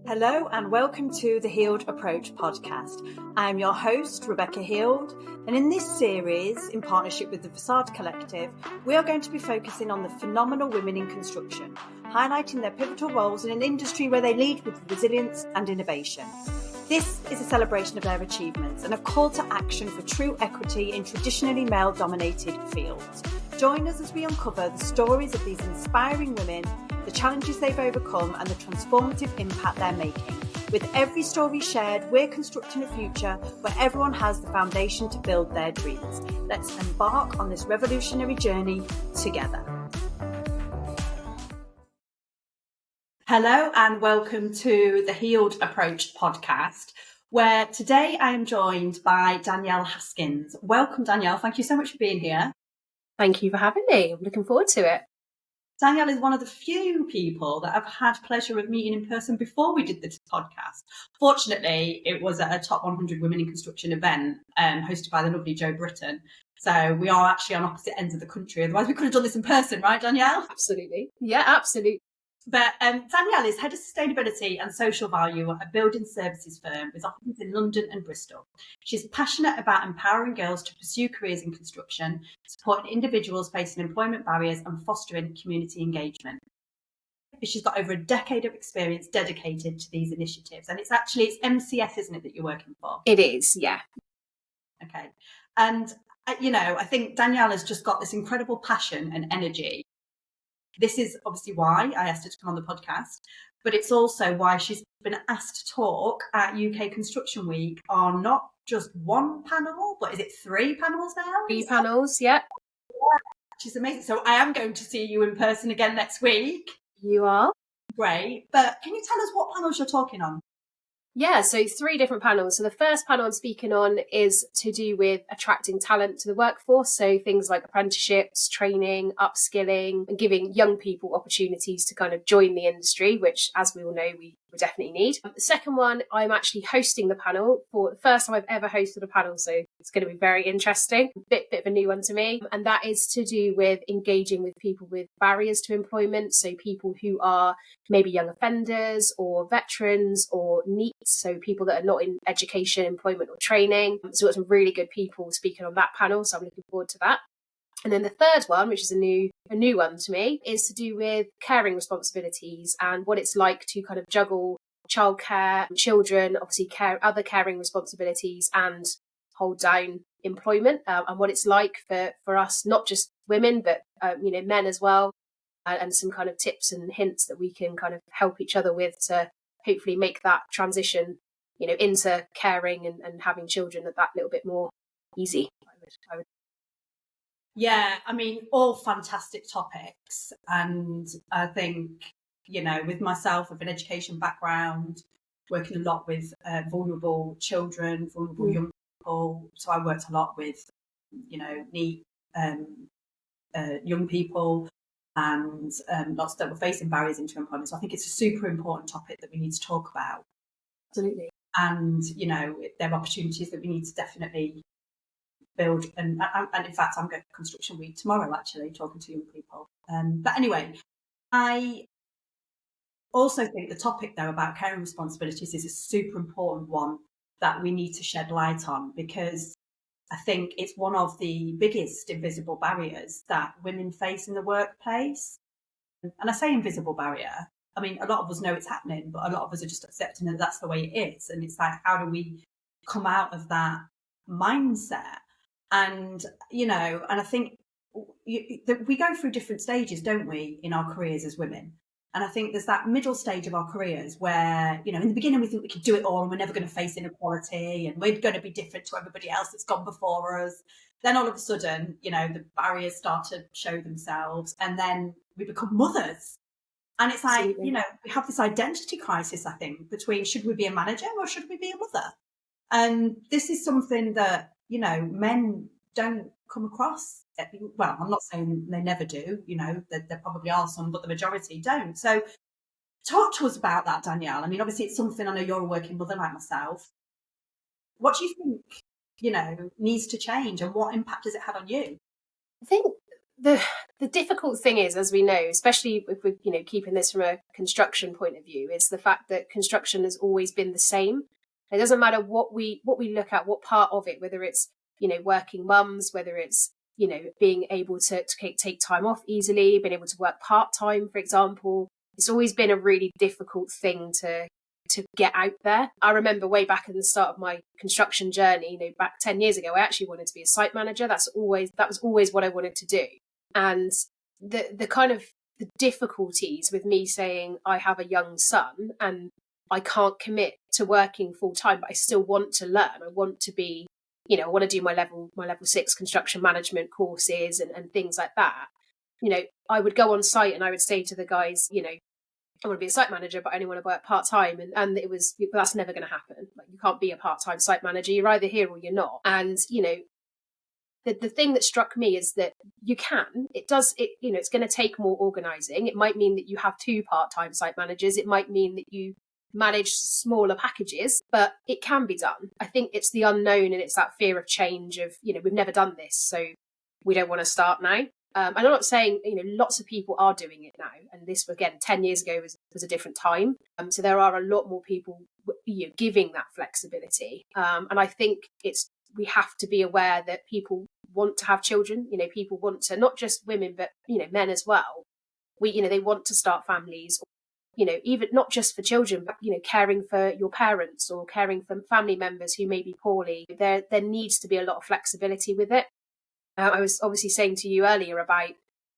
Hello and welcome to the Healed Approach podcast. I'm your host, Rebecca Heald, and in this series, in partnership with the Facade Collective, we are going to be focusing on the phenomenal women in construction, highlighting their pivotal roles in an industry where they lead with resilience and innovation. This is a celebration of their achievements and a call to action for true equity in traditionally male-dominated fields. Join us as we uncover the stories of these inspiring women, the challenges they've overcome and the transformative impact they're making. With every story shared, we're constructing a future where everyone has the foundation to build their dreams. Let's embark on this revolutionary journey together. Hello and welcome to the Healed Approach podcast, where today I am joined by Danielle Haskins. Welcome, Danielle. Thank you so much for being here. Thank you for having me. I'm looking forward to it. Danielle is one of the few people that I've had pleasure of meeting in person before we did this podcast. Fortunately, it was at a top 100 women in construction event hosted by the lovely Jo Britton. So we are actually on opposite ends of the country. Otherwise, we could have done this in person, right, Danielle? Absolutely. Yeah, absolutely. But Danielle is Head of Sustainability and Social Value at a building services firm with offices in London and Bristol. She's passionate about empowering girls to pursue careers in construction, supporting individuals facing employment barriers and fostering community engagement. She's got over a decade of experience dedicated to these initiatives. And it's MCS, isn't it, that you're working for? It is, yeah. Okay. And, I think Danielle has just got this incredible passion and energy. This is obviously why I asked her to come on the podcast, but it's also why she's been asked to talk at UK Construction Week on not just one panel, but is it 3 panels now? 3 panels, yeah. Which is amazing. So I am going to see you in person again next week. You are? Great. But can you tell us what panels you're talking on? Yeah, so 3 different panels. So the first panel I'm speaking on is to do with attracting talent to the workforce. So things like apprenticeships, training, upskilling, and giving young people opportunities to kind of join the industry, which, as we all know, we definitely need. The second one, I'm actually hosting the panel for the first time I've ever hosted a panel. So it's going to be very interesting, bit of a new one to me. And that is to do with engaging with people with barriers to employment. So people who are maybe young offenders or veterans or NEETs. So people that are not in education, employment or training. So we've got some really good people speaking on that panel. So I'm looking forward to that. And then the third one, which is a new one to me, is to do with caring responsibilities and what it's like to kind of juggle childcare, children, obviously other caring responsibilities and hold down employment and what it's like for us, not just women, but men as well, and some kind of tips and hints that we can kind of help each other with to hopefully make that transition, into caring and having children that little bit more easy. I would. Yeah, I mean, all fantastic topics. And I think, with myself, with an education background, working a lot with vulnerable children, vulnerable young people. So I worked a lot with, NEET young people and lots that were facing barriers into employment. So I think it's a super important topic that we need to talk about. Absolutely. And, there are opportunities that we need to definitely build. And in fact, I'm going to Construction Week tomorrow, actually, talking to young people. But anyway, I also think the topic, though, about caring responsibilities is a super important one that we need to shed light on, because I think it's one of the biggest invisible barriers that women face in the workplace. And I say invisible barrier, I mean, a lot of us know it's happening, but a lot of us are just accepting that that's the way it is. And it's like, how do we come out of that mindset? And, and I think we go through different stages, don't we, in our careers as women? And I think there's that middle stage of our careers where, in the beginning we think we can do it all and we're never going to face inequality and we're going to be different to everybody else that's gone before us. Then all of a sudden, the barriers start to show themselves and then we become mothers. And it's like, Absolutely. We have this identity crisis, I think, between should we be a manager or should we be a mother? And this is something that, men don't come across. Well, I'm not saying they never do, there probably are some, but the majority don't. So talk to us about that, Danielle. I mean, obviously it's something, I know you're a working mother like myself. What do you think, needs to change and what impact has it had on you? I think the difficult thing is, as we know, especially if we're, you know, keeping this from a construction point of view, is the fact that construction has always been the same. It doesn't matter what we look at, what part of it, whether it's, you know, working mums, whether it's, you know, being able to take time off easily, being able to work part-time, for example. It's always been a really difficult thing to get out there. I remember way back in the start of my construction journey, you know, back 10 years ago, I actually wanted to be a site manager. That was always what I wanted to do. And the kind of the difficulties with me saying I have a young son and I can't commit to working full time, but I still want to learn. I want to be, you know, I want to do my level 6 construction management courses and things like that. You know, I would go on site and I would say to the guys, you know, I want to be a site manager, but I only want to work part-time. And it was, that's never going to happen. Like, you can't be a part-time site manager. You're either here or you're not. And, you know, the thing that struck me is that you can, you know, it's going to take more organising. It might mean that you have 2 part-time site managers. It might mean that you manage smaller packages, but it can be done. I think it's the unknown and it's that fear of change of, you know, we've never done this, so we don't want to start now. And I'm not saying, you know, lots of people are doing it now. And this, again, 10 years ago was a different time. So there are a lot more people, you know, giving that flexibility. And I think we have to be aware that people want to have children. You know, people want to, not just women, but, you know, men as well. You know, they want to start families, you know, even not just for children, but, you know, caring for your parents or caring for family members who may be poorly. There needs to be a lot of flexibility with it. I was obviously saying to you earlier about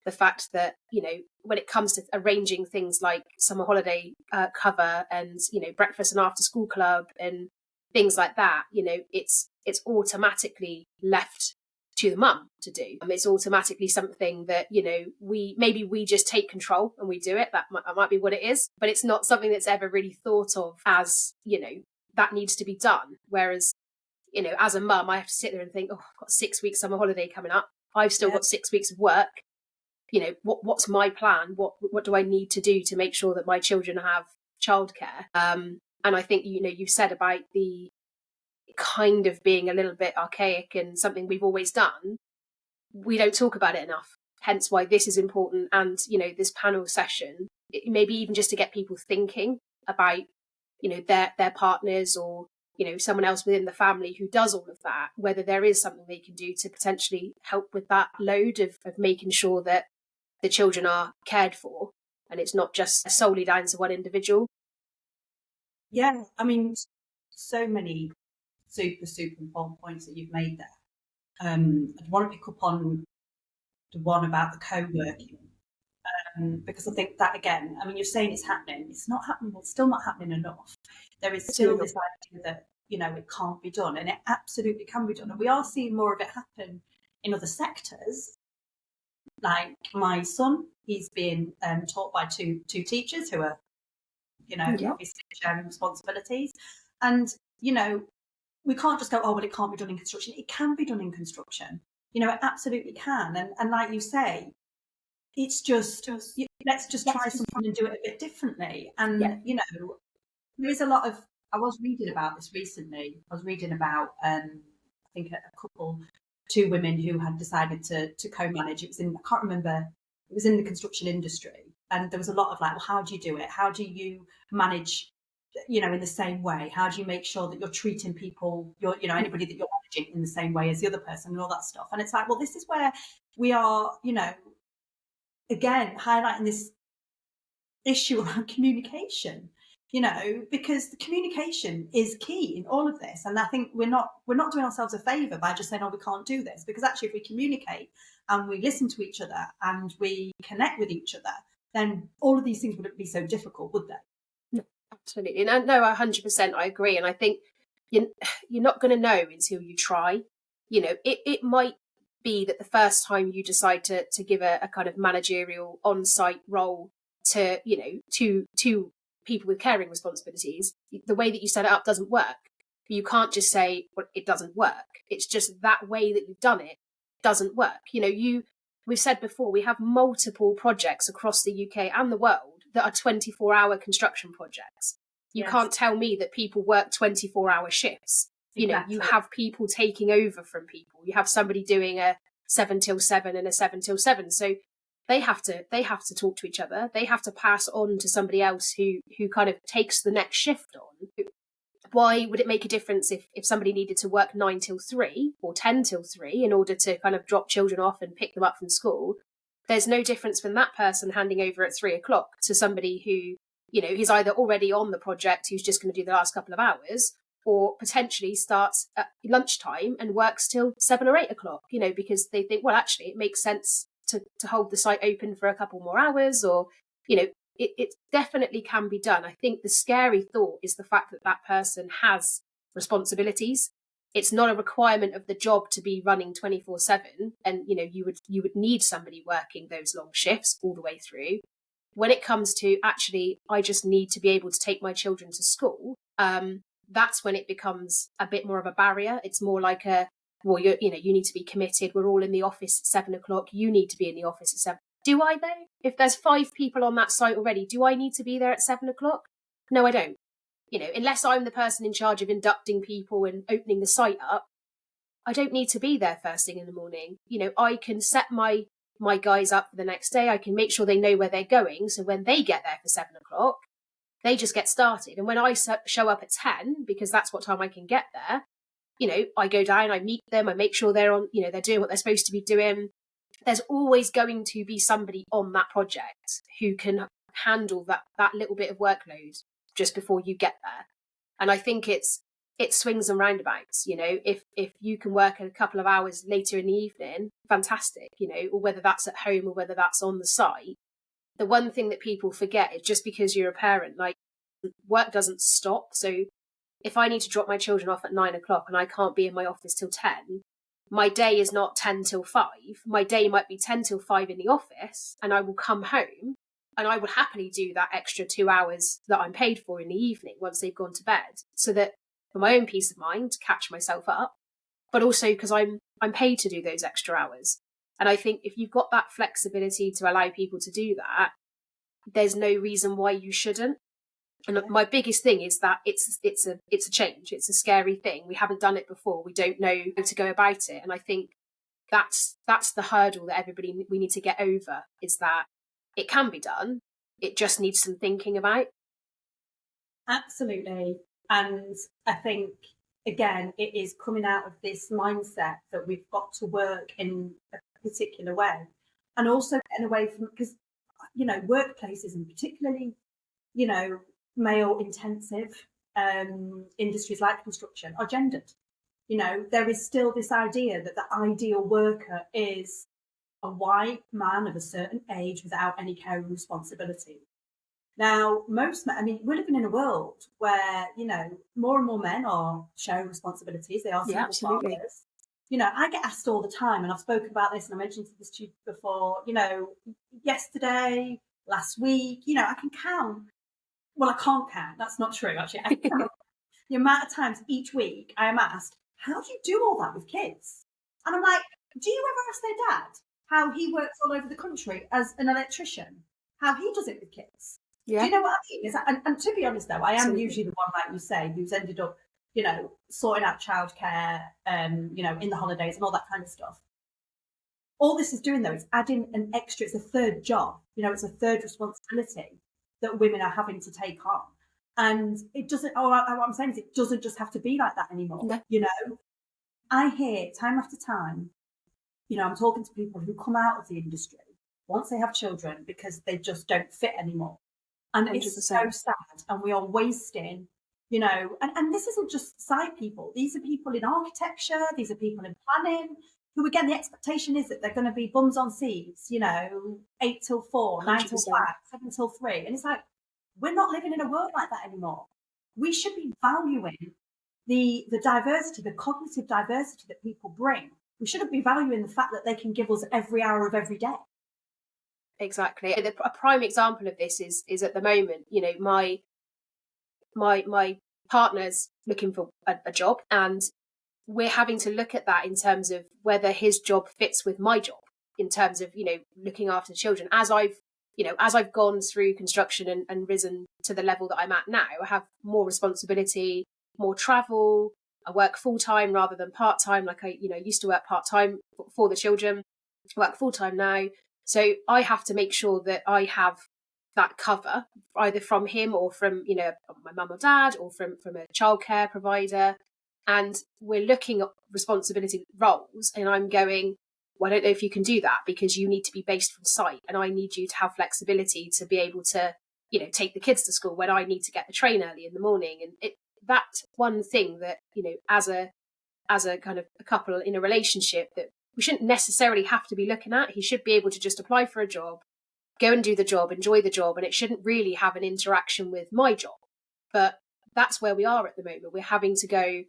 the fact that, you know, when it comes to arranging things like summer holiday cover and, you know, breakfast and after school club and things like that, you know, it's automatically left to the mum to do. It's automatically something that, you know, we just take control and we do it. That might be what it is, but it's not something that's ever really thought of as, you know, that needs to be done. Whereas, you know, as a mum, I have to sit there and think, oh, I've got 6 weeks summer holiday coming up. I've still got 6 weeks of work. You know, what's my plan? What do I need to do to make sure that my children have childcare? And I think, you know, you said about the kind of being a little bit archaic and something we've always done. We don't talk about it enough. Hence why this is important. And, you know, this panel session, maybe even just to get people thinking about, you know, their partners or, you know, someone else within the family who does all of that, whether there is something they can do to potentially help with that load of making sure that the children are cared for and it's not just solely down to one individual. Yeah, I mean, so many super important points that you've made there. I'd want to pick up on the one about the co-working, because I think that, again, I mean, you're saying it's happening. It's not happening. It's still not happening enough. There is still this idea that, you know, it can't be done, and it absolutely can be done. And we are seeing more of it happen in other sectors. Like my son, he's being taught by two teachers who are, you know, obviously sharing responsibilities. And, you know, we can't just go, oh, well, it can't be done in construction. It can be done in construction. You know, it absolutely can. And like you say, it's just let's just try something and do it a bit differently. And, you know, there is a lot of, I was reading about this recently. I was reading about, I think, a couple, 2 women who had decided to co-manage. It was in, I can't remember, it was in the construction industry. And there was a lot of like, well, how do you do it? How do you manage, you know, in the same way? How do you make sure that you're treating people, you know, anybody that you're managing in the same way as the other person and all that stuff? And it's like, well, this is where we are, you know, again, highlighting this issue around communication, you know, because the communication is key in all of this. And I think we're not doing ourselves a favour by just saying, oh, we can't do this, because actually if we communicate and we listen to each other and we connect with each other, then all of these things wouldn't be so difficult, would they? No, absolutely. No, 100%, I agree. And I think you're not going to know until you try. You know, it might be that the first time you decide to give a kind of managerial on-site role to, you know, to people with caring responsibilities, the way that you set it up doesn't work. You can't just say, well, it doesn't work. It's just that way that you've done it doesn't work. You know, we've said before, we have multiple projects across the UK and the world that are 24-hour construction projects. You can't tell me that people work 24-hour shifts. You know, you have people taking over from people. You have somebody doing a 7 till 7 and a 7 till 7. So they have to talk to each other. They have to pass on to somebody else who kind of takes the next shift on. Why would it make a difference if somebody needed to work 9 till 3 or 10 till 3 in order to kind of drop children off and pick them up from school? There's no difference from that person handing over at 3 o'clock to somebody who, is either already on the project, who's just going to do the last couple of hours, or potentially starts at lunchtime and works till 7 or 8 o'clock, because they think, well, actually, it makes sense to hold the site open for a couple more hours, or, it definitely can be done. I think the scary thought is the fact that that person has responsibilities. It's not a requirement of the job to be running 24/7. And, you would need somebody working those long shifts all the way through. When it comes to actually, I just need to be able to take my children to school. That's when it becomes a bit more of a barrier. It's more like you need to be committed. We're all in the office at 7 o'clock. You need to be in the office at 7. Do I though? If there's 5 people on that site already, do I need to be there at 7 o'clock? No, I don't. Unless I'm the person in charge of inducting people and opening the site up, I don't need to be there first thing in the morning. I can set my guys up for the next day. I can make sure they know where they're going. So when they get there for 7 o'clock, they just get started. And when I show up at 10, because that's what time I can get there, I go down, I meet them, I make sure they're on, they're doing what they're supposed to be doing. There's always going to be somebody on that project who can handle that little bit of workload just before you get there. And I think it swings and roundabouts. If you can work a couple of hours later in the evening, fantastic, or whether that's at home or whether that's on the site. The one thing that people forget is just because you're a parent, like, work doesn't stop. So if I need to drop my children off at 9 o'clock and I can't be in my office till 10, my day is not 10 till 5. My day might be 10 till 5 in the office, and I will come home and I would happily do that extra 2 hours that I'm paid for in the evening once they've gone to bed, so that for my own peace of mind, to catch myself up, but also because I'm paid to do those extra hours. And I think if you've got that flexibility to allow people to do that, there's no reason why you shouldn't. And my biggest thing is that it's a change. It's a scary thing. We haven't done it before. We don't know how to go about it. And I think that's the hurdle that we need to get over, is that it can be done. It just needs some thinking about. Absolutely. And I think, again, it is coming out of this mindset that we've got to work in a particular way, and also getting away from, because, workplaces, and particularly, male intensive industries like construction, are gendered. There is still this idea that the ideal worker is a white man of a certain age without any care and responsibility. Now, we're living in a world where, more and more men are sharing responsibilities. They are single fathers. I get asked all the time, and I've spoken about this, and I mentioned this to you before, yesterday, last week, I can count. Well, I can't count. That's not true, actually. I can count the amount of times each week I am asked, how do you do all that with kids? And I'm like, do you ever ask their dad how he works all over the country as an electrician, how he does it with kids? Yeah. Do you know what I mean? And to be honest, though, I am usually the one, like you say, who's ended up, sorting out childcare, in the holidays and all that kind of stuff. All this is doing, though, is adding an extra, it's a third job, it's a third responsibility that women are having to take on. And it doesn't, what I'm saying is, it doesn't just have to be like that anymore. No. I hear time after time, I'm talking to people who come out of the industry once they have children because they just don't fit anymore. And 100%. It's so sad. And we are wasting, and this isn't just site people. These are people in architecture. These are people in planning, who, again, the expectation is that they're going to be bums on seats, 8 till 4, 9 till 5, 7 till 3. And it's like, we're not living in a world like that anymore. We should be valuing the diversity, the cognitive diversity that people bring. We shouldn't be valuing the fact that they can give us every hour of every day. Exactly. A prime example of this is at the moment, my partner's looking for a job, and we're having to look at that in terms of whether his job fits with my job, in terms of, looking after the children. As I've gone through construction and risen to the level that I'm at now, I have more responsibility, more travel. I work full time rather than part time. Like I used to work part time for the children, I work full time now. So I have to make sure that I have that cover either from him or from, my mum or dad or from a childcare provider. And we're looking at responsibility roles and I'm going, well, I don't know if you can do that because you need to be based from site and I need you to have flexibility to be able to, take the kids to school when I need to get the train early in the morning. And that's one thing that, as a kind of a couple in a relationship that we shouldn't necessarily have to be looking at. He should be able to just apply for a job, go and do the job, enjoy the job, and it shouldn't really have an interaction with my job. But that's where we are at the moment. We're having to go,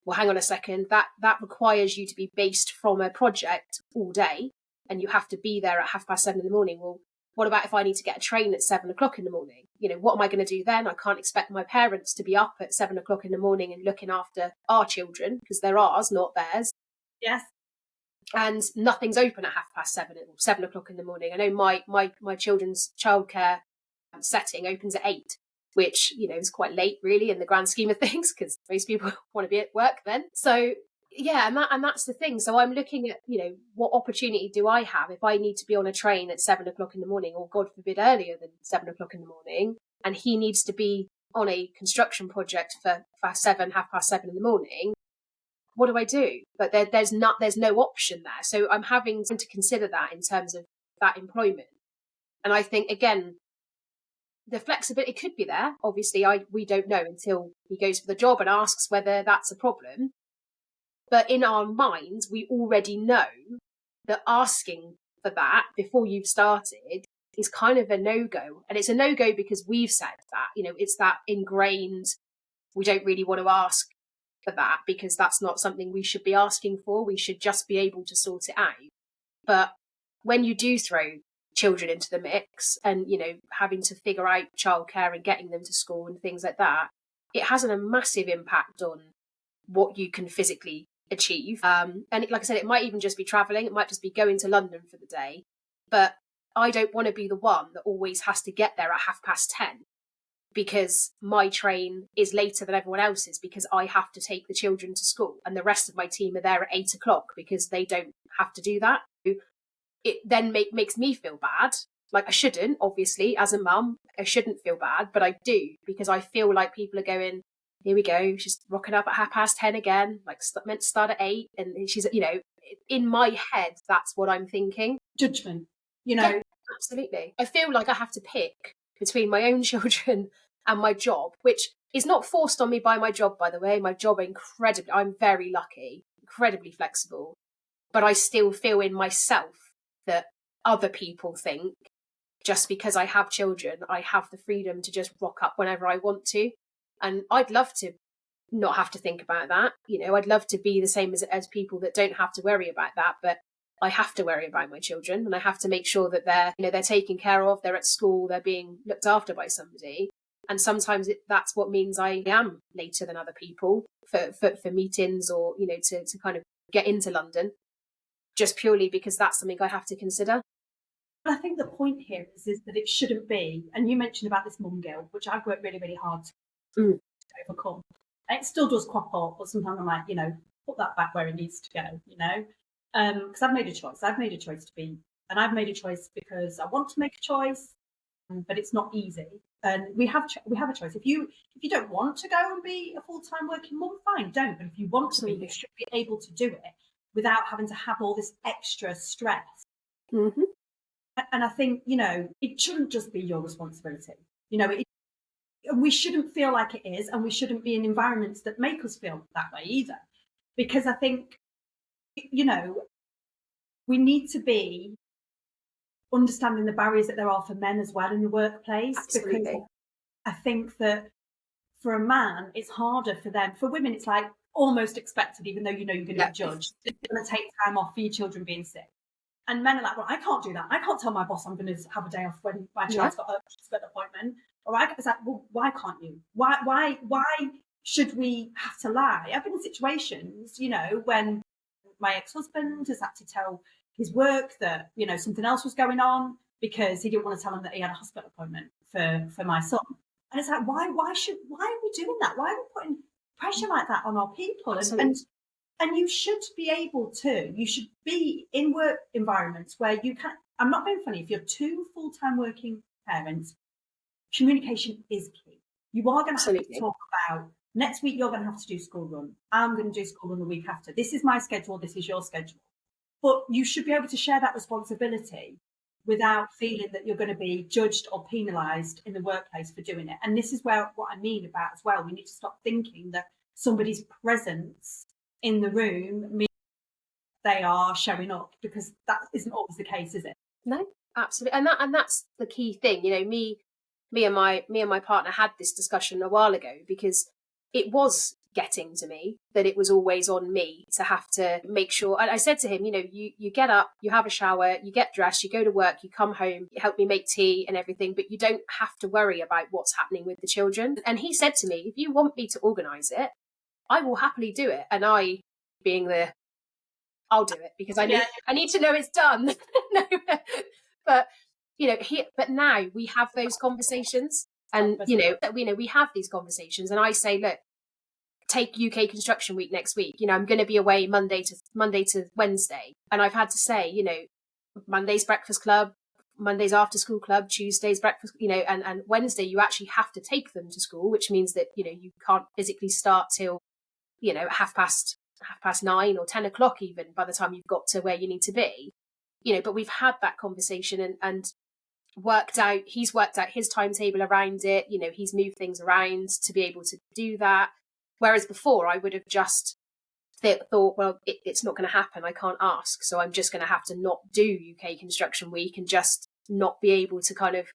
well, hang on a second, that requires you to be based from a project all day and you have to be there at 7:30 in the morning. Well, what about if I need to get a train at 7:00 in the morning? What am I going to do then? I can't expect my parents to be up at 7:00 in the morning and looking after our children because they're ours, not theirs. Yes. And nothing's open at 7:30 or 7:00 in the morning. I know my children's childcare setting opens at 8, which, is quite late really in the grand scheme of things because most people want to be at work then. So yeah, and that's the thing. So I'm looking at, what opportunity do I have if I need to be on a train at 7:00 in the morning, or God forbid earlier than 7:00 in the morning, and he needs to be on a construction project for 7:30 in the morning. What do I do? But there's no option there. So I'm having to consider that in terms of that employment. And I think, again, the flexibility could be there. Obviously, we don't know until he goes for the job and asks whether that's a problem. But in our minds, we already know that asking for that before you've started is kind of a no-go. And it's a no-go because we've said that, it's that ingrained, we don't really want to ask for that because that's not something we should be asking for. We should just be able to sort it out. But when you do throw children into the mix and, having to figure out childcare and getting them to school and things like that, it has a massive impact on what you can physically achieve. And like I said, it might even just be travelling. It might just be going to London for the day. But I don't want to be the one that always has to get there at 10:30 because my train is later than everyone else's because I have to take the children to school and the rest of my team are there at 8:00 because they don't have to do that. It then makes me feel bad. Like I shouldn't, obviously, as a mum, I shouldn't feel bad, but I do because I feel like people are going, here we go, she's rocking up at 10:30 again, like meant to start at 8. And she's, in my head, that's what I'm thinking. Judgment, Yeah, absolutely. I feel like I have to pick between my own children and my job, which is not forced on me by my job, by the way. My job, I'm very lucky, incredibly flexible, but I still feel in myself that other people think just because I have children, I have the freedom to just rock up whenever I want to. And I'd love to not have to think about that. I'd love to be the same as people that don't have to worry about that. But I have to worry about my children and I have to make sure that they're taken care of, they're at school, they're being looked after by somebody. And sometimes that's what means I am later than other people for meetings or, to kind of get into London, just purely because that's something I have to consider. I think the point here is that it shouldn't be, and you mentioned about this mum guilt, which I've worked really, really hard to overcome. And it still does crop up, but sometimes I'm like, put that back where it needs to go, because I've made a choice. I've made a choice to be, and I've made a choice because I want to make a choice, but it's not easy. And we have a choice. If you don't want to go and be a full-time working mum, fine, don't. But if you want to be, you should be able to do it without having to have all this extra stress. Mm-hmm. And I think, it shouldn't just be your responsibility. We shouldn't feel like it is, and we shouldn't be in environments that make us feel that way either. Because I think, we need to be understanding the barriers that there are for men as well in the workplace. Absolutely. Because I think that for a man, it's harder for them. For women, it's like almost expected, even though you're going to be judged. You're going to take time off for your children being sick. And men are like, well, I can't do that. I can't tell my boss I'm going to have a day off when my child's got a hospital appointment. Or it's like, well, why can't you? Why should we have to lie? I've been in situations, when my ex-husband has had to tell his work that, something else was going on because he didn't want to tell him that he had a hospital appointment for my son. And it's like, why are we doing that? Why are we putting pressure like that on our people. Absolutely. And you should be able to, you should be in work environments where you can, I'm not being funny, if you're two full-time working parents, communication is key. You are going to have to Absolutely. talk about, next week you're going to have to do school run. I'm going to do school run the week after. This is my schedule, this is your schedule. But you should be able to share that responsibility without feeling that you're going to be judged or penalised in the workplace for doing it. And this is where what I mean about as well, we need to stop thinking that somebody's presence in the room means they are showing up, because that isn't always the case, is it? No, absolutely. And that's the key thing. You know, me and my partner had this discussion a while ago, because it was getting to me that it was always on me to have to make sure. And I said to him, you know, you get up, you have a shower, you get dressed, you go to work, you come home, you help me make tea and everything, but you don't have to worry about what's happening with the children. And he said to me, if you want me to organise it, I will happily do it. And I, being the, I'll do it because I need to know it's done. No, but you know, but now we have those conversations, and you know, we have these conversations, and I say, look, take UK Construction Week next week. You know, I'm going to be away Monday to Wednesday, and I've had to say, you know, Monday's breakfast club, Monday's after school club, Tuesday's breakfast, you know, and Wednesday you actually have to take them to school, which means that, you know, you can't physically start till, you know, half past 9 or 10 o'clock even by the time you've got to where you need to be, you know. But we've had that conversation and he's worked out his timetable around it. You know, he's moved things around to be able to do that. Whereas before I would have just thought, well, it's not going to happen. I can't ask. So I'm just going to have to not do UK Construction Week and just not be able to kind of,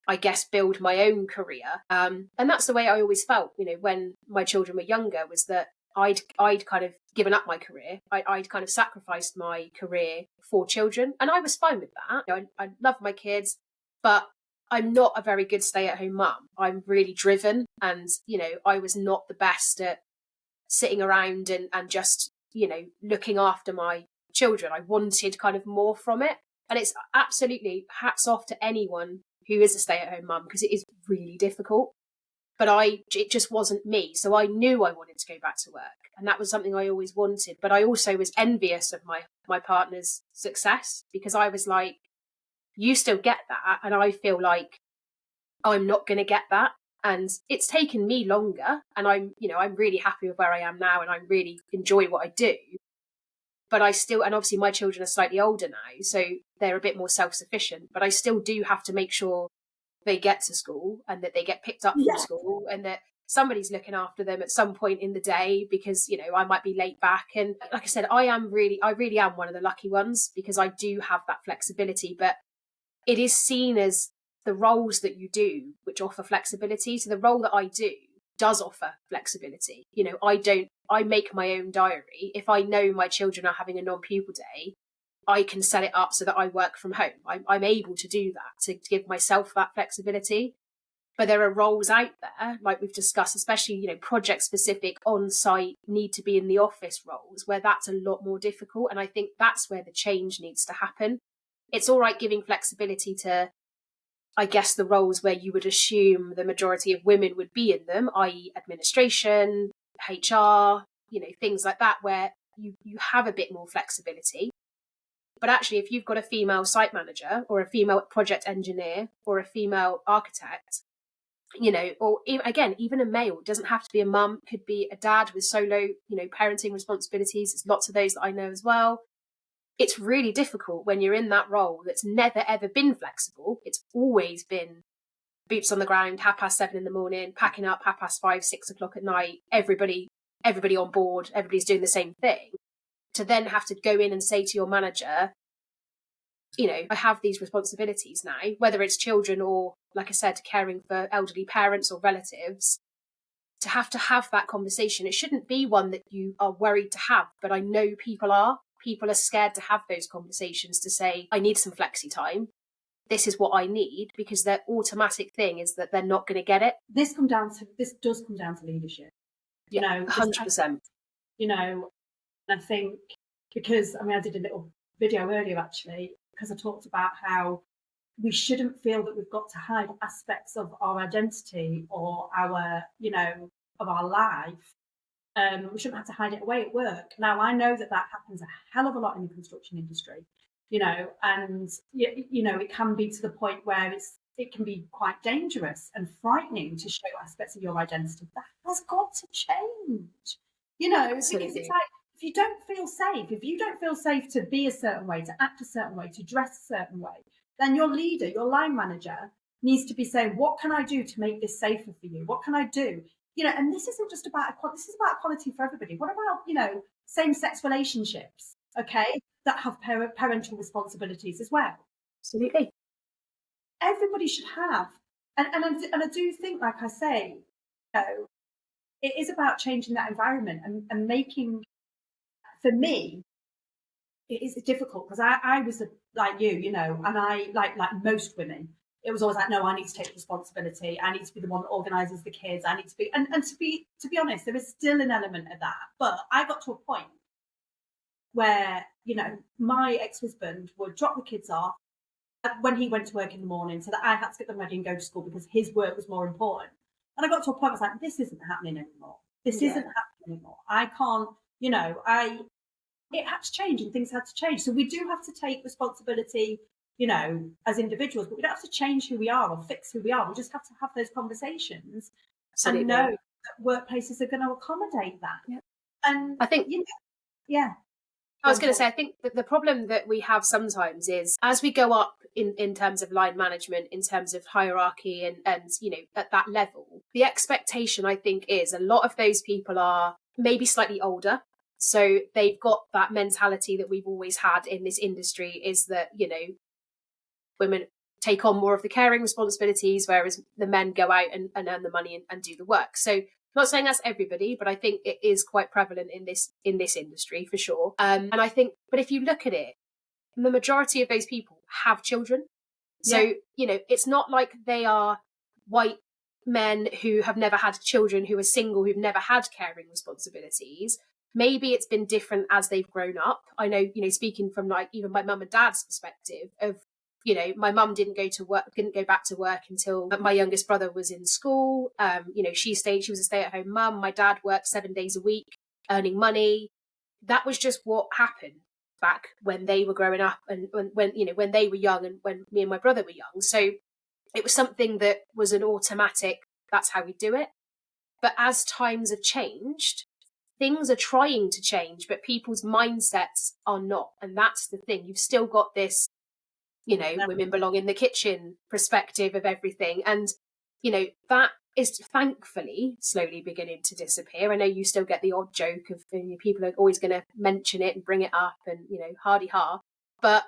I guess, build my own career. And that's the way I always felt, you know, when my children were younger, was that I'd kind of given up my career. I'd kind of sacrificed my career for children. And I was fine with that. You know, I love my kids, but I'm not a very good stay-at-home mum. I'm really driven. And, you know, I was not the best at sitting around and just, you know, looking after my children. I wanted kind of more from it. And it's absolutely hats off to anyone who is a stay-at-home mum, because it is really difficult. But it just wasn't me. So I knew I wanted to go back to work. And that was something I always wanted. But I also was envious of my partner's success, because I was like, you still get that. And I feel like I'm not going to get that. And it's taken me longer. And I'm really happy with where I am now. And I really enjoy what I do. But I still, and obviously my children are slightly older now, so they're a bit more self-sufficient. But I still do have to make sure they get to school and that they get picked up from school, and that somebody's looking after them at some point in the day, because, you know, I might be late back. And like I said, I really am one of the lucky ones, because I do have that flexibility. But it is seen as the roles that you do which offer flexibility. So the role that I do does offer flexibility. You know, I make my own diary. If I know my children are having a non-pupil day, I can set it up so that I work from home. I'm able to do that, to give myself that flexibility. But there are roles out there, like we've discussed, especially, you know, project specific, on-site, need to be in the office roles, where that's a lot more difficult. And I think that's where the change needs to happen. It's all right giving flexibility to, I guess, the roles where you would assume the majority of women would be in them, i.e. administration, HR, you know, things like that, where you have a bit more flexibility. But actually, if you've got a female site manager or a female project engineer or a female architect, you know, or even a male, it doesn't have to be a mum, could be a dad with solo, you know, parenting responsibilities. There's lots of those that I know as well. It's really difficult when you're in that role that's never, ever been flexible. It's always been boots on the ground, 7:30 a.m, packing up 5:30, 6 o'clock at night, everybody on board, everybody's doing the same thing. To then have to go in and say to your manager, you know, I have these responsibilities now, whether it's children or, like I said, caring for elderly parents or relatives, to have that conversation. It shouldn't be one that you are worried to have, but I know people are. People are scared to have those conversations, to say, I need some flexi time. This is what I need, because their automatic thing is that they're not going to get it. This does come down to leadership. You know, 100%. You know, I think, because, I mean, I did a little video earlier actually, because I talked about how we shouldn't feel that we've got to hide aspects of our identity or our, you know, of our life We shouldn't have to hide it away at work. Now, I know that happens a hell of a lot in the construction industry, and it can be to the point where it can be quite dangerous and frightening to show aspects of your identity. That has got to change, because it's like, if you don't feel safe to be a certain way, to act a certain way, to dress a certain way, then your leader, your line manager, needs to be saying, what can I do to make this safer for you? What can I do? And this isn't just about equality, this is about equality for everybody. What about, same-sex relationships, okay, that have parental responsibilities as well? Absolutely. Everybody should have. And I do think, like I say, it is about changing that environment and making, for me, it is difficult because I was like you, and I, like most women, it was always like, no, I need to take responsibility. I need to be the one that organises the kids. I need to be, and to be honest, there is still an element of that. But I got to a point where, my ex-husband would drop the kids off when he went to work in the morning so that I had to get them ready and go to school because his work was more important. And I got to a point where I was like, this isn't happening anymore. This isn't happening anymore. I can't, it had to change and things had to change. So we do have to take responsibility, as individuals, but we don't have to change who we are or fix who we are. We just have to have those conversations. Absolutely. And know that workplaces are going to accommodate that. Yeah. And I think, I was going to say, I think that the problem that we have sometimes is as we go up in terms of line management, in terms of hierarchy and at that level, the expectation, I think, is a lot of those people are maybe slightly older. So they've got that mentality that we've always had in this industry, is that, women take on more of the caring responsibilities, whereas the men go out and earn the money and do the work. So I'm not saying that's everybody, but I think it is quite prevalent in this industry for sure. And I think, but if you look at it, the majority of those people have children. So, it's not like they are white men who have never had children, who are single, who've never had caring responsibilities. Maybe it's been different as they've grown up. I know, speaking from like even my mum and dad's perspective of, my mum didn't go back to work until my youngest brother was in school. She was a stay-at-home mum. My dad worked 7 days a week, earning money. That was just what happened back when they were growing up and when they were young and when me and my brother were young. So it was something that was an automatic, that's how we do it. But as times have changed, things are trying to change, but people's mindsets are not. And that's the thing. You've still got this, women belong in the kitchen perspective of everything. And, that is thankfully slowly beginning to disappear. I know you still get the odd joke of people are always going to mention it and bring it up and, hardy ha. But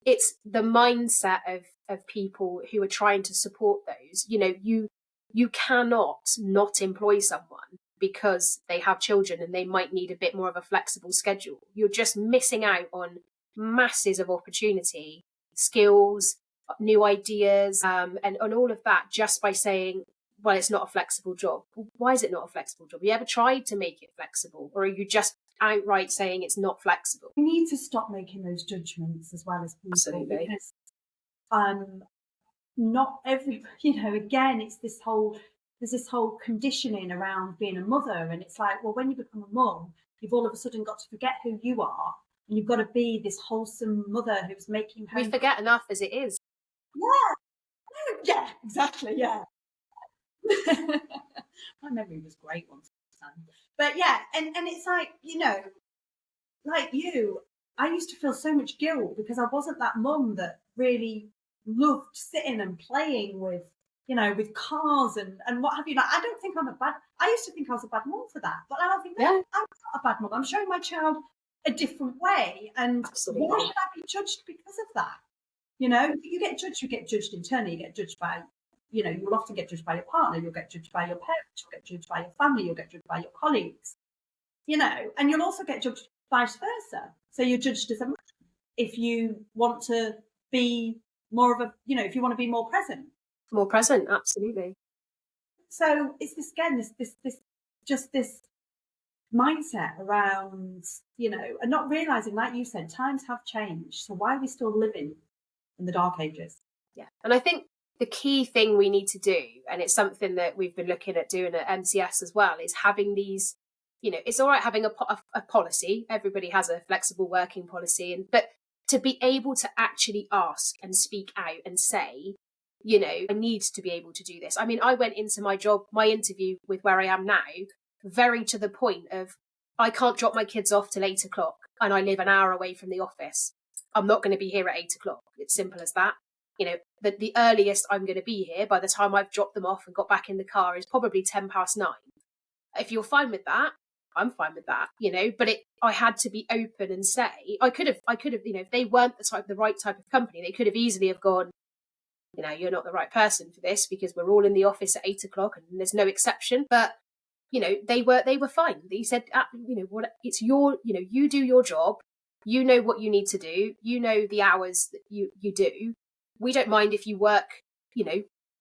it's the mindset of people who are trying to support those. You cannot not employ someone because they have children and they might need a bit more of a flexible schedule. You're just missing out on masses of opportunity, skills, new ideas, and all of that just by saying, well, it's not a flexible job. Why is it not a flexible job? Have you ever tried to make it flexible, or are you just outright saying it's not flexible? We need to stop making those judgments as well as people. Absolutely. Because not every, again, it's there's this whole conditioning around being a mother, and it's like, well, when you become a mum, you've all of a sudden got to forget who you are, and you've got to be this wholesome mother who's making home. We forget enough as it is. Yeah, exactly, yeah. My memory was great once upon a time. But yeah, and it's like, like you, I used to feel so much guilt because I wasn't that mum that really loved sitting and playing with, with cars and what have you. Like, I used to think I was a bad mum for that, but now I think, no, I'm not a bad mum. I'm showing my child a different way. And Absolutely. Why should I be judged because of that? You get judged internally, you get judged by, you'll often get judged by your partner, you'll get judged by your parents, you'll get judged by your family, you'll get judged by your colleagues, and you'll also get judged vice versa. So you're judged as a man if you want to be more of a, if you want to be more present. More present, absolutely. So it's this mindset around, and not realising, like you said, times have changed. So why are we still living in the dark ages? Yeah. And I think the key thing we need to do, and it's something that we've been looking at doing at MCS as well, is having these it's all right having a policy. Everybody has a flexible working policy, but to be able to actually ask and speak out and say, I need to be able to do this. I mean, I went into my interview with where I am now, very to the point of, I can't drop my kids off till 8:00 and I live an hour away from the office. I'm not going to be here at 8:00. It's simple as that. The earliest I'm going to be here by the time I've dropped them off and got back in the car is probably 9:10. If you're fine with that, I'm fine with that, but I had to be open and say, I could have, if they weren't the right type of company, they could have easily have gone, you're not the right person for this because we're all in the office at 8:00 and there's no exception. But, they were fine. They said, what it's your, you do your job. You know what you need to do. You know the hours that you do. We don't mind if you work,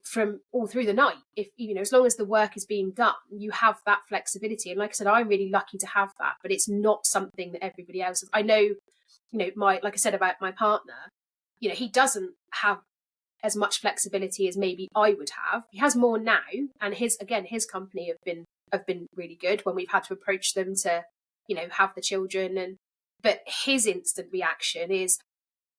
from all through the night. If, as long as the work is being done, you have that flexibility. And like I said, I'm really lucky to have that, but it's not something that everybody else has. I know, like I said about my partner, he doesn't have as much flexibility as maybe I would have. He has more now. And his company have been really good when we've had to approach them to, have the children. But his instant reaction is,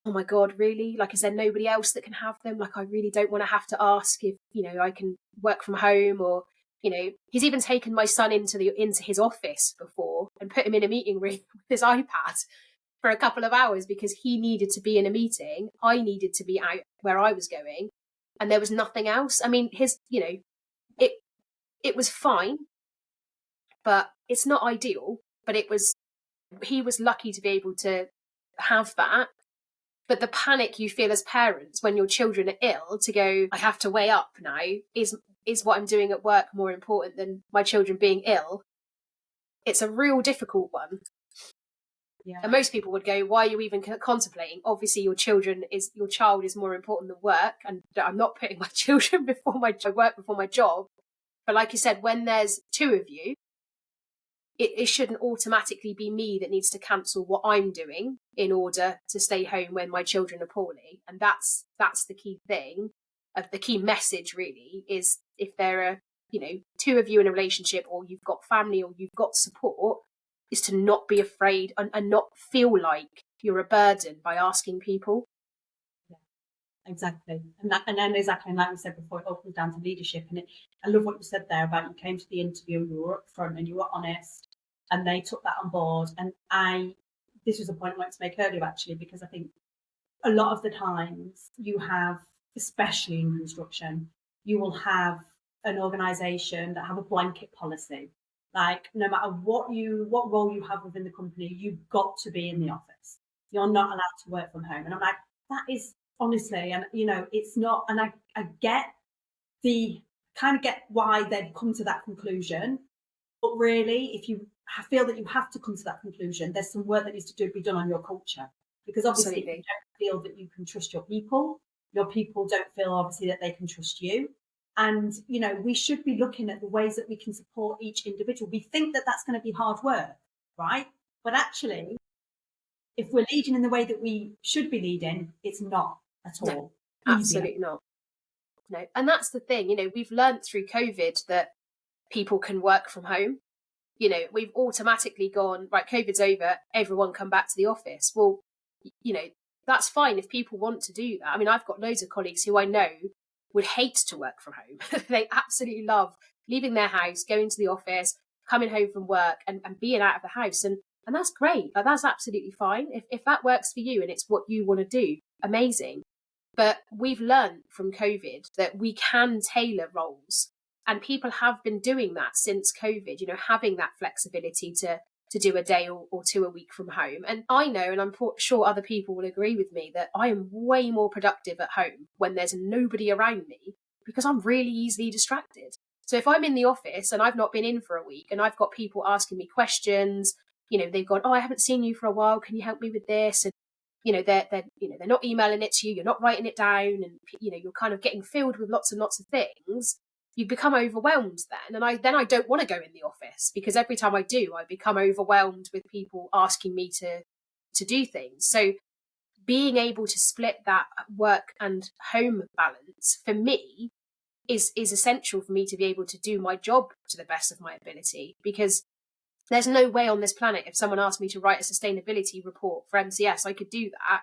oh my God, really? Like, is there nobody else that can have them? Like, I really don't want to have to ask if, I can work from home, or, he's even taken my son into his office before and put him in a meeting room with his iPad for a couple of hours because he needed to be in a meeting. I needed to be out where I was going, and there was nothing else. I mean, it was fine, but it's not ideal, but he was lucky to be able to have that. But the panic you feel as parents when your children are ill to go, I have to weigh up now, is what I'm doing at work more important than my children being ill? It's a real difficult one. Yeah. And most people would go, why are you even contemplating? Obviously, your child is more important than work. And I'm not putting my children before my work, before my job. But like you said, when there's two of you, it shouldn't automatically be me that needs to cancel what I'm doing in order to stay home when my children are poorly. And that's the key thing. The key message really is, if there are, two of you in a relationship, or you've got family, or you've got support, is to not be afraid and not feel like you're a burden by asking people. Yeah, exactly. And then exactly like we said before, it all comes down to leadership. And I love what you said there about, you came to the interview, you were upfront and you were honest, and they took that on board. And this was a point I wanted to make earlier, actually, because I think a lot of the times you have, especially in construction, you will have an organisation that have a blanket policy. Like, no matter what role you have within the company, you've got to be in the office. You're not allowed to work from home. And I'm like, that is honestly, and it's not. And I get why they've come to that conclusion. But really, if you feel that you have to come to that conclusion, there's some work that needs to be done on your culture. Because obviously, if you don't feel that you can trust your people don't feel obviously that they can trust you. And, we should be looking at the ways that we can support each individual. We think that that's going to be hard work, right? But actually, if we're leading in the way that we should be leading, it's not at all. No, absolutely not. No. And that's the thing, we've learned through COVID that people can work from home. We've automatically gone, right, COVID's over, everyone come back to the office. Well, that's fine if people want to do that. I mean, I've got loads of colleagues who I know would hate to work from home. They absolutely love leaving their house, going to the office, coming home from work and being out of the house. And that's great. Like, that's absolutely fine. If that works for you and it's what you want to do, amazing. But we've learned from COVID that we can tailor roles, and people have been doing that since COVID, having that flexibility to do a day or two a week from home. And I know, and I'm sure other people will agree with me, that I am way more productive at home when there's nobody around me, because I'm really easily distracted. So if I'm in the office and I've not been in for a week and I've got people asking me questions, they've gone, oh, I haven't seen you for a while, can you help me with this? And they're not emailing it to you, you're not writing it down, and you're kind of getting filled with lots and lots of things. You become overwhelmed then. And I don't want to go in the office, because every time I do, I become overwhelmed with people asking me to do things. So being able to split that work and home balance for me is essential for me to be able to do my job to the best of my ability. Because There's no way on this planet, if someone asked me to write a sustainability report for MCS, I could do that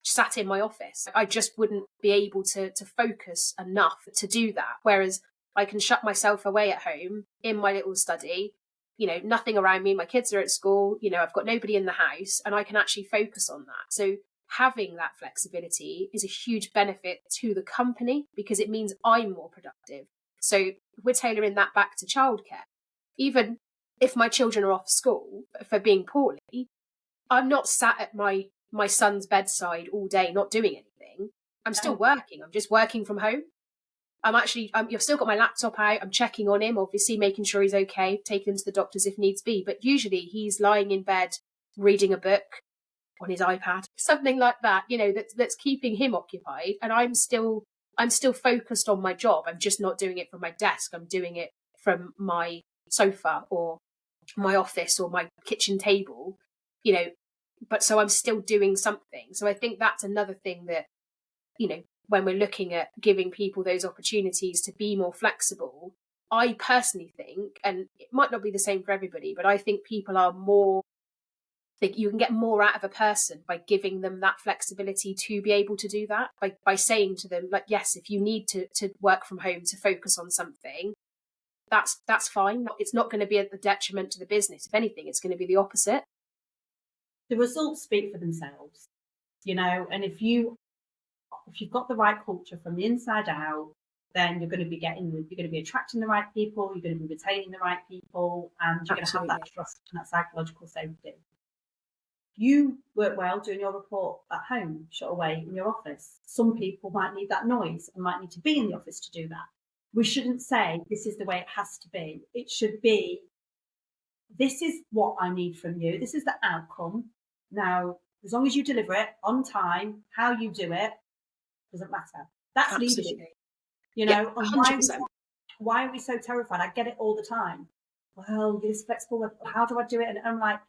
sat in my office. I just wouldn't be able to focus enough to do that. Whereas I can shut myself away at home in my little study, nothing around me. My kids are at school, I've got nobody in the house, and I can actually focus on that. So having that flexibility is a huge benefit to the company because it means I'm more productive. So we're tailoring that back to childcare. Even if my children are off school for being poorly, I'm not sat at my son's bedside all day not doing anything. I'm still working. I'm just working from home. You've still got my laptop out. I'm checking on him, obviously making sure he's okay, taking him to the doctors if needs be. But usually he's lying in bed reading a book on his iPad, something like that, that's keeping him occupied. And I'm still focused on my job. I'm just not doing it from my desk. I'm doing it from my sofa or my office or my kitchen table, but so I'm still doing something. So I think that's another thing that, when we're looking at giving people those opportunities to be more flexible, I personally think, and it might not be the same for everybody, but I think people are think you can get more out of a person by giving them that flexibility to be able to do that, by saying to them, like, yes, if you need to work from home to focus on something, that's fine. It's not going to be at the detriment to the business. If anything, it's going to be the opposite. The results speak for themselves, and if you've got the right culture from the inside out, then you're going to be attracting the right people, you're going to be retaining the right people, and you're Absolutely. going to have that trust and that psychological safety. You work well doing your report at home, shut away in your office. Some people might need that noise and might need to be in the office to do that. We shouldn't say this is the way it has to be. It should be, this is what I need from you. This is the outcome. Now, as long as you deliver it on time, how you do it doesn't matter. That's Absolutely. leadership. And 100%. why are we so terrified? I get it all the time. Well, this flexible, how do I do it? And I'm like,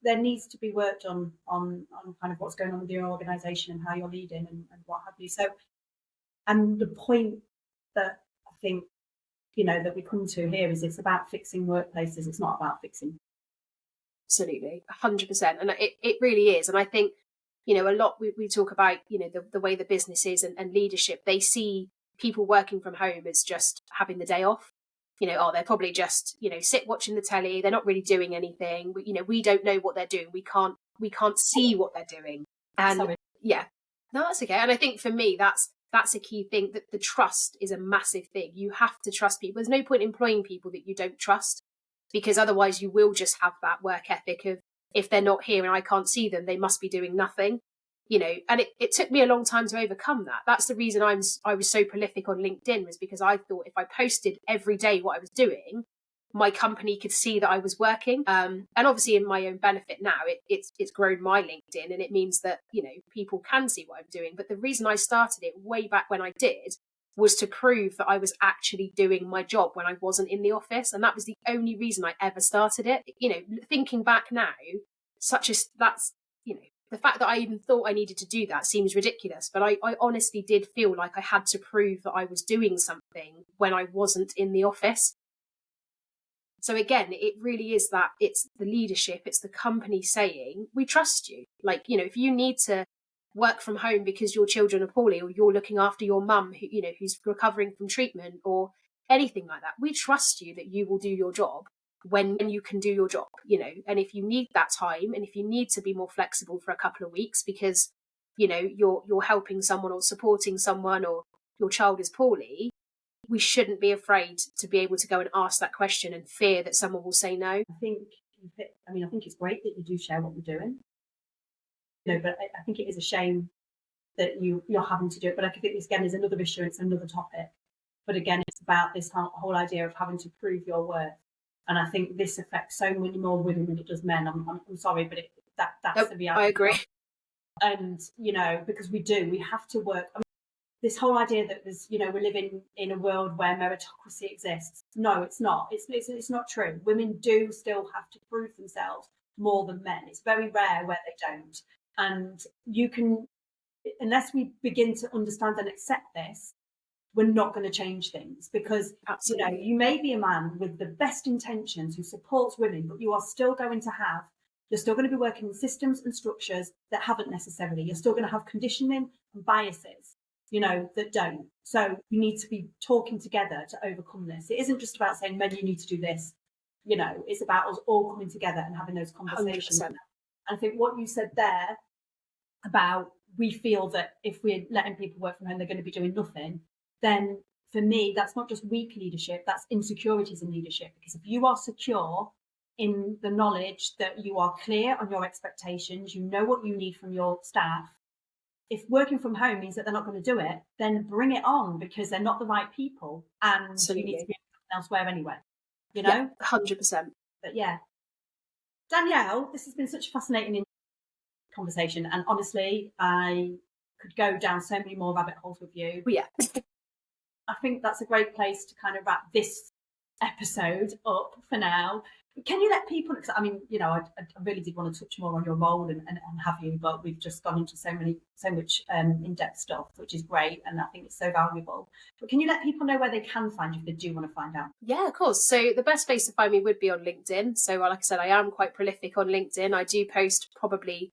there needs to be worked on kind of what's going on with your organisation and how you're leading and what have you. So, and the point that I think, that we come to here is it's about fixing workplaces. It's not about fixing. Absolutely, 100%. And it really is. And I think, a lot we talk about, the way the business is and leadership, they see people working from home as just having the day off. They're probably just, sit watching the telly. They're not really doing anything. We don't know what they're doing. We can't see what they're doing. And Sorry. Yeah, no, that's okay. And I think for me, that's a key thing, that the trust is a massive thing. You have to trust people. There's no point employing people that you don't trust, because otherwise you will just have that work ethic of, if they're not here and I can't see them, they must be doing nothing. And it took me a long time to overcome that. That's the reason I was so prolific on LinkedIn, was because I thought if I posted every day what I was doing, my company could see that I was working. And obviously in my own benefit now, it's grown my LinkedIn, and it means that, people can see what I'm doing. But the reason I started it way back when I did was to prove that I was actually doing my job when I wasn't in the office. And that was the only reason I ever started it. Thinking back now, that's the fact that I even thought I needed to do that seems ridiculous, but I honestly did feel like I had to prove that I was doing something when I wasn't in the office. So again, it really is that it's the leadership, it's the company saying, we trust you. Like, if you need to work from home because your children are poorly, or you're looking after your mum who's recovering from treatment or anything like that, we trust you that you will do your job when you can do your job, and if you need that time, and if you need to be more flexible for a couple of weeks because, you're helping someone or supporting someone, or your child is poorly, we shouldn't be afraid to be able to go and ask that question and fear that someone will say no. I think it's great that you do share what you're doing. But I think it is a shame that you're having to do it. But I think this again is another issue. It's another topic. But again, it's about this whole idea of having to prove your worth. And I think this affects so many more women than it does men. I'm sorry, but that's the reality. I agree. And, because we have to work. This whole idea that we're living in a world where meritocracy exists. No, it's not. It's not true. Women do still have to prove themselves more than men. It's very rare where they don't. And unless we begin to understand and accept this, we're not going to change things, because Absolutely. you may be a man with the best intentions who supports women, but you're still going to be working in systems and structures that haven't necessarily. You're still going to have conditioning and biases, that don't. So we need to be talking together to overcome this. It isn't just about saying, men, you need to do this. It's about us all coming together and having those conversations. 100%. And I think what you said there about, we feel that if we're letting people work from home, they're going to be doing nothing, then for me, that's not just weak leadership, that's insecurities in leadership. Because if you are secure in the knowledge that you are clear on your expectations, you know what you need from your staff, if working from home means that they're not going to do it, then bring it on, because they're not the right people, and Absolutely. you need to be elsewhere anyway, Yeah, 100%. But yeah, Danielle, this has been such a fascinating conversation, and honestly, I could go down so many more rabbit holes with you. Well, yeah. I think that's a great place to kind of wrap this episode up for now. Can you let people, because I mean, I really did want to touch more on your role and have you, but we've just gone into so much in-depth stuff, which is great, and I think it's so valuable. But can you let people know where they can find you if they do want to find out? Yeah, of course. So the best place to find me would be on LinkedIn. So like I said, I am quite prolific on LinkedIn. I do post probably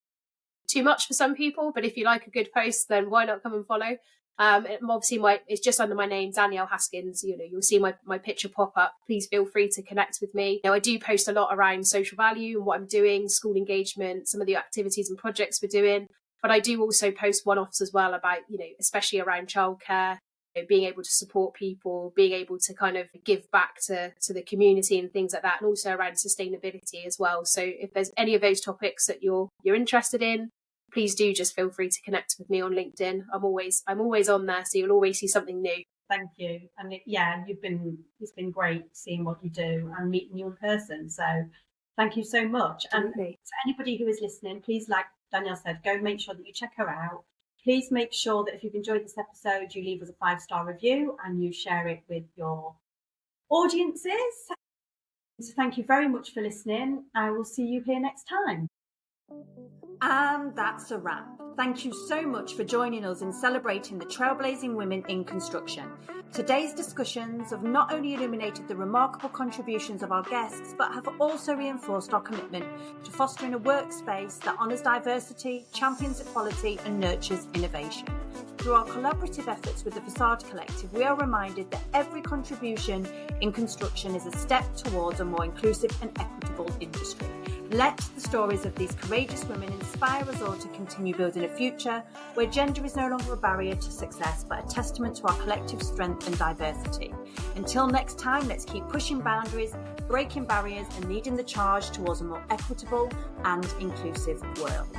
too much for some people, but if you like a good post, then why not come and follow? Obviously it's just under my name, Danielle Haskins. You'll see my picture pop up. Please feel free to connect with me. I do post a lot around social value and what I'm doing, school engagement, some of the activities and projects we're doing, but I do also post one-offs as well about, especially around childcare, being able to support people, being able to kind of give back to the community and things like that, and also around sustainability as well. So if there's any of those topics that you're interested in, please do just feel free to connect with me on LinkedIn. I'm always on there, so you'll always see something new. Thank you. And it's been great seeing what you do and meeting you in person. So thank you so much. Absolutely. And to anybody who is listening, please, like Danielle said, go make sure that you check her out. Please make sure that if you've enjoyed this episode, you leave us a 5-star review and you share it with your audiences. So thank you very much for listening. I will see you here next time. And that's a wrap. Thank you so much for joining us in celebrating the trailblazing women in construction. Today's discussions have not only illuminated the remarkable contributions of our guests, but have also reinforced our commitment to fostering a workspace that honours diversity, champions equality and nurtures innovation. Through our collaborative efforts with the Facade Collective, we are reminded that every contribution in construction is a step towards a more inclusive and equitable industry. Let the stories of these courageous women inspire us all to continue building a future where gender is no longer a barrier to success, but a testament to our collective strength and diversity. Until next time, let's keep pushing boundaries, breaking barriers, and leading the charge towards a more equitable and inclusive world.